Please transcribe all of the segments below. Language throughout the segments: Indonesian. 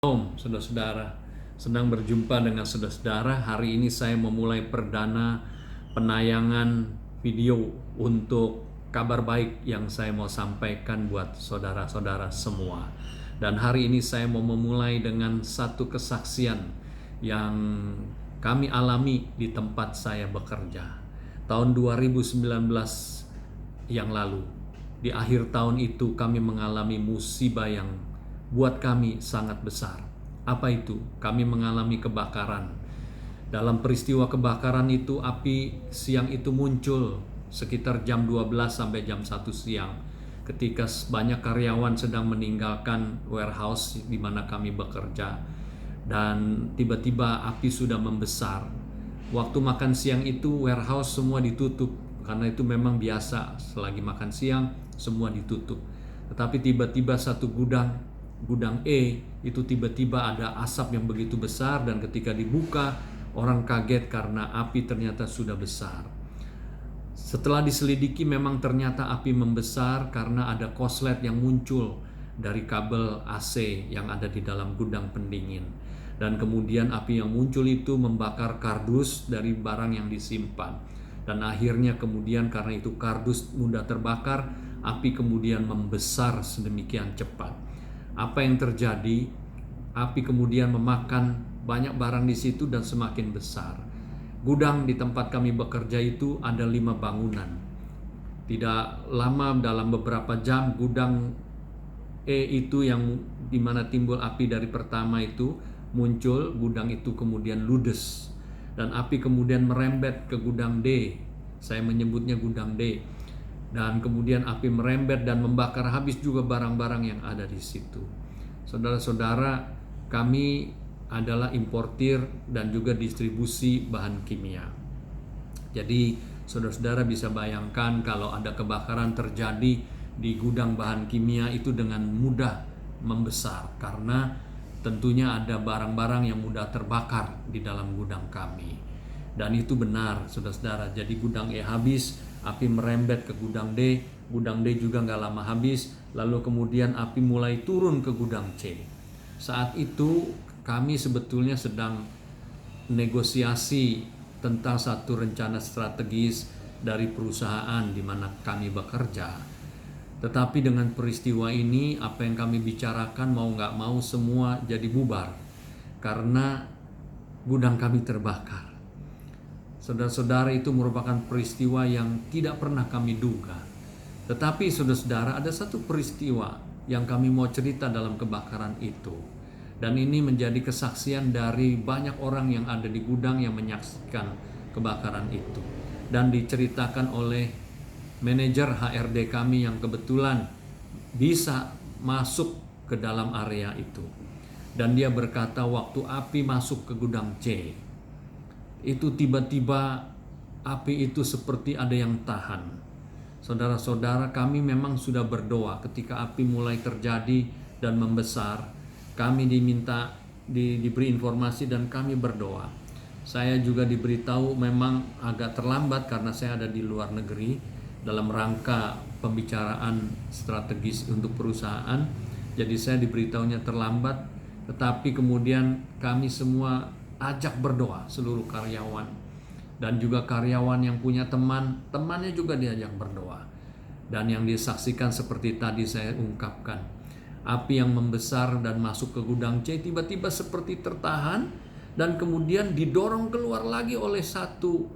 Shalom, saudara-saudara. Senang berjumpa dengan saudara-saudara. Hari ini saya memulai perdana penayangan video untuk kabar baik yang saya mau sampaikan buat saudara-saudara semua. Dan hari ini saya mau memulai dengan satu kesaksian yang kami alami di tempat saya bekerja. Tahun 2019 yang lalu, di akhir tahun itu kami mengalami musibah yang buat kami sangat besar. Apa itu? Kami mengalami kebakaran. Dalam peristiwa kebakaran itu, api siang itu muncul sekitar jam 12 sampai jam 1 siang. Ketika banyak karyawan sedang meninggalkan warehouse di mana kami bekerja. Dan tiba-tiba api sudah membesar. Waktu makan siang itu warehouse semua ditutup. Karena itu memang biasa, selagi makan siang semua ditutup. Tetapi tiba-tiba satu gudang E itu tiba-tiba ada asap yang begitu besar, dan ketika dibuka orang kaget karena api ternyata sudah besar. Setelah diselidiki memang ternyata api membesar karena ada konslet yang muncul dari kabel AC yang ada di dalam gudang pendingin. Dan kemudian api yang muncul itu membakar kardus dari barang yang disimpan. Dan akhirnya kemudian karena itu kardus mudah terbakar, api kemudian membesar sedemikian cepat. Apa yang terjadi? Api kemudian memakan banyak barang di situ dan semakin besar. Gudang di tempat kami bekerja itu ada 5 bangunan. Tidak lama, dalam beberapa jam, gudang E itu yang dimana timbul api dari pertama itu muncul, gudang itu kemudian ludes. Dan api kemudian merembet ke gudang D. Saya menyebutnya gudang D. Dan kemudian api merembet dan membakar habis juga barang-barang yang ada di situ. Saudara-saudara, kami adalah importir dan juga distribusi bahan kimia. Jadi saudara-saudara bisa bayangkan kalau ada kebakaran terjadi di gudang bahan kimia itu dengan mudah membesar, karena tentunya ada barang-barang yang mudah terbakar di dalam gudang kami. Dan itu benar, saudara-saudara. Jadi gudang E habis, api merembet ke gudang D juga nggak lama habis, lalu kemudian api mulai turun ke gudang C. Saat itu kami sebetulnya sedang negosiasi tentang satu rencana strategis dari perusahaan di mana kami bekerja. Tetapi dengan peristiwa ini, apa yang kami bicarakan mau nggak mau semua jadi bubar karena gudang kami terbakar. Saudara-saudara, itu merupakan peristiwa yang tidak pernah kami duga. Tetapi saudara-saudara, ada satu peristiwa yang kami mau cerita dalam kebakaran itu. Dan ini menjadi kesaksian dari banyak orang yang ada di gudang yang menyaksikan kebakaran itu. Dan diceritakan oleh manajer HRD kami yang kebetulan bisa masuk ke dalam area itu. Dan dia berkata waktu api masuk ke gudang C, itu tiba-tiba api itu seperti ada yang tahan. Saudara-saudara, kami memang sudah berdoa ketika api mulai terjadi dan membesar. Kami diberi informasi dan kami berdoa. Saya juga diberitahu memang agak terlambat karena saya ada di luar negeri dalam rangka pembicaraan strategis untuk perusahaan. Jadi saya diberitahunya terlambat, tetapi kemudian kami semua ajak berdoa, seluruh karyawan dan juga karyawan yang punya temannya juga diajak berdoa. Dan yang disaksikan seperti tadi saya ungkapkan, api yang membesar dan masuk ke gudang C tiba-tiba seperti tertahan dan kemudian didorong keluar lagi oleh satu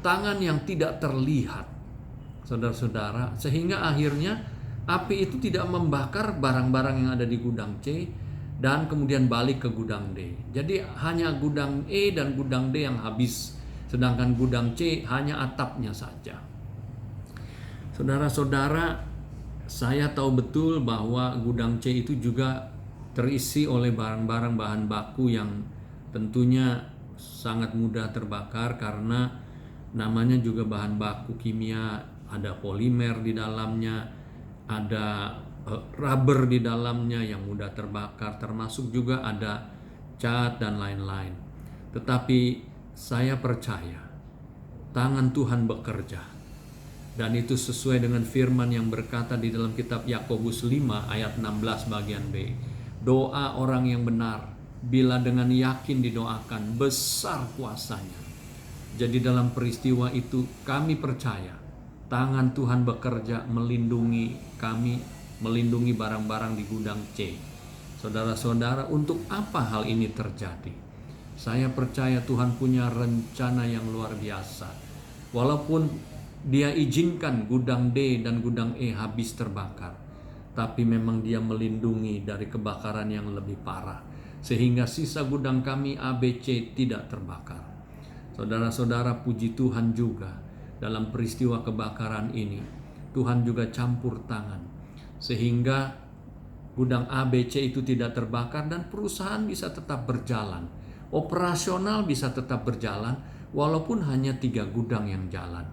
tangan yang tidak terlihat, saudara-saudara, sehingga akhirnya api itu tidak membakar barang-barang yang ada di gudang C dan kemudian balik ke gudang D. Jadi hanya gudang E dan gudang D yang habis, sedangkan gudang C hanya atapnya saja. Saudara-saudara, saya tahu betul bahwa gudang C itu juga terisi oleh barang-barang bahan baku yang tentunya sangat mudah terbakar karena namanya juga bahan baku kimia, ada polimer di dalamnya, ada rubber di dalamnya yang mudah terbakar, termasuk juga ada cat dan lain-lain. Tetapi saya percaya tangan Tuhan bekerja, dan itu sesuai dengan firman yang berkata di dalam kitab Yakobus 5 ayat 16 bagian B, Doa orang yang benar, bila dengan yakin didoakan, besar kuasanya. Jadi dalam peristiwa itu kami percaya tangan Tuhan bekerja melindungi kami, melindungi barang-barang di gudang C. Saudara-saudara, untuk apa hal ini terjadi? Saya percaya Tuhan punya rencana yang luar biasa. Walaupun Dia izinkan gudang D dan gudang E habis terbakar, tapi memang Dia melindungi dari kebakaran yang lebih parah, sehingga sisa gudang kami A, B, C tidak terbakar. Saudara-saudara, puji Tuhan juga dalam peristiwa kebakaran ini, Tuhan juga campur tangan, sehingga gudang A, B, C itu tidak terbakar dan perusahaan bisa tetap berjalan. Operasional bisa tetap berjalan walaupun hanya 3 gudang yang jalan.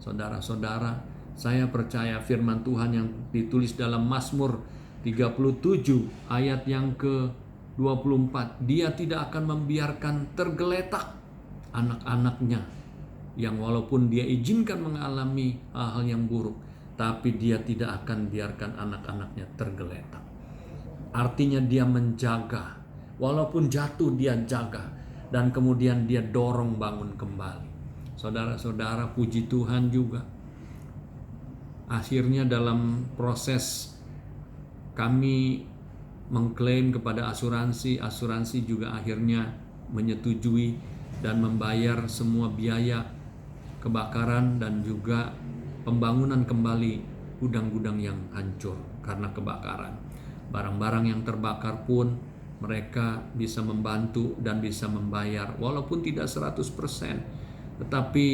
Saudara-saudara, saya percaya firman Tuhan yang ditulis dalam Mazmur 37 ayat yang ke-24. Dia tidak akan membiarkan tergeletak anak-anaknya yang walaupun Dia izinkan mengalami hal-hal yang buruk, tapi Dia tidak akan biarkan anak-anaknya tergeletak. Artinya Dia menjaga, walaupun jatuh Dia jaga, dan kemudian Dia dorong bangun kembali. Saudara-saudara, puji Tuhan juga. Akhirnya dalam proses kami mengklaim kepada asuransi juga akhirnya menyetujui dan membayar semua biaya kebakaran dan juga pembangunan kembali gudang-gudang yang hancur karena kebakaran. Barang-barang yang terbakar pun mereka bisa membantu dan bisa membayar walaupun tidak 100%, tetapi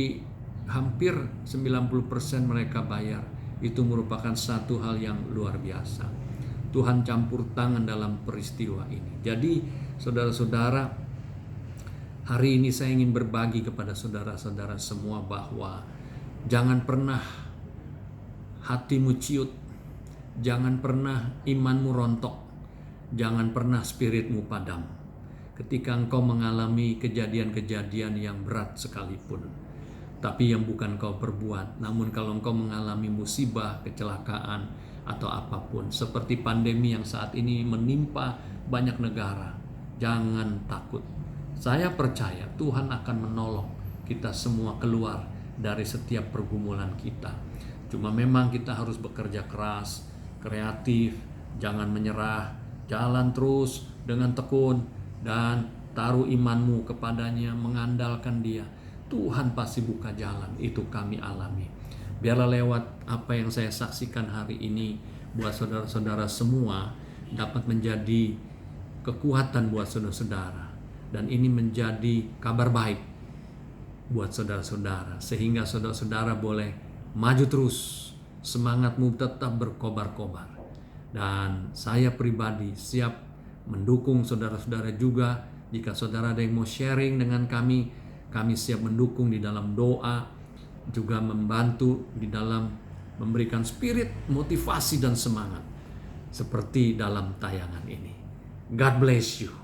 hampir 90% mereka bayar. Itu merupakan satu hal yang luar biasa. Tuhan campur tangan dalam peristiwa ini. Jadi saudara-saudara, hari ini saya ingin berbagi kepada saudara-saudara semua bahwa jangan pernah hatimu ciut, jangan pernah imanmu rontok, jangan pernah spiritmu padam ketika engkau mengalami kejadian-kejadian yang berat sekalipun, tapi yang bukan kau perbuat. Namun kalau engkau mengalami musibah, kecelakaan, atau apapun seperti pandemi yang saat ini menimpa banyak negara, jangan takut. Saya percaya Tuhan akan menolong kita semua keluar dari setiap pergumulan kita. Cuma memang kita harus bekerja keras, kreatif, jangan menyerah, jalan terus dengan tekun, dan taruh imanmu kepadanya, mengandalkan Dia. Tuhan pasti buka jalan. Itu kami alami. Biarlah lewat apa yang saya saksikan hari ini buat saudara-saudara semua dapat menjadi kekuatan buat saudara-saudara, dan ini menjadi kabar baik buat saudara-saudara, sehingga saudara-saudara boleh maju terus, semangatmu tetap berkobar-kobar. Dan saya pribadi siap mendukung saudara-saudara juga. Jika saudara ada yang mau sharing dengan kami siap mendukung di dalam doa, juga membantu di dalam memberikan spirit, motivasi dan semangat seperti dalam tayangan ini. God bless you.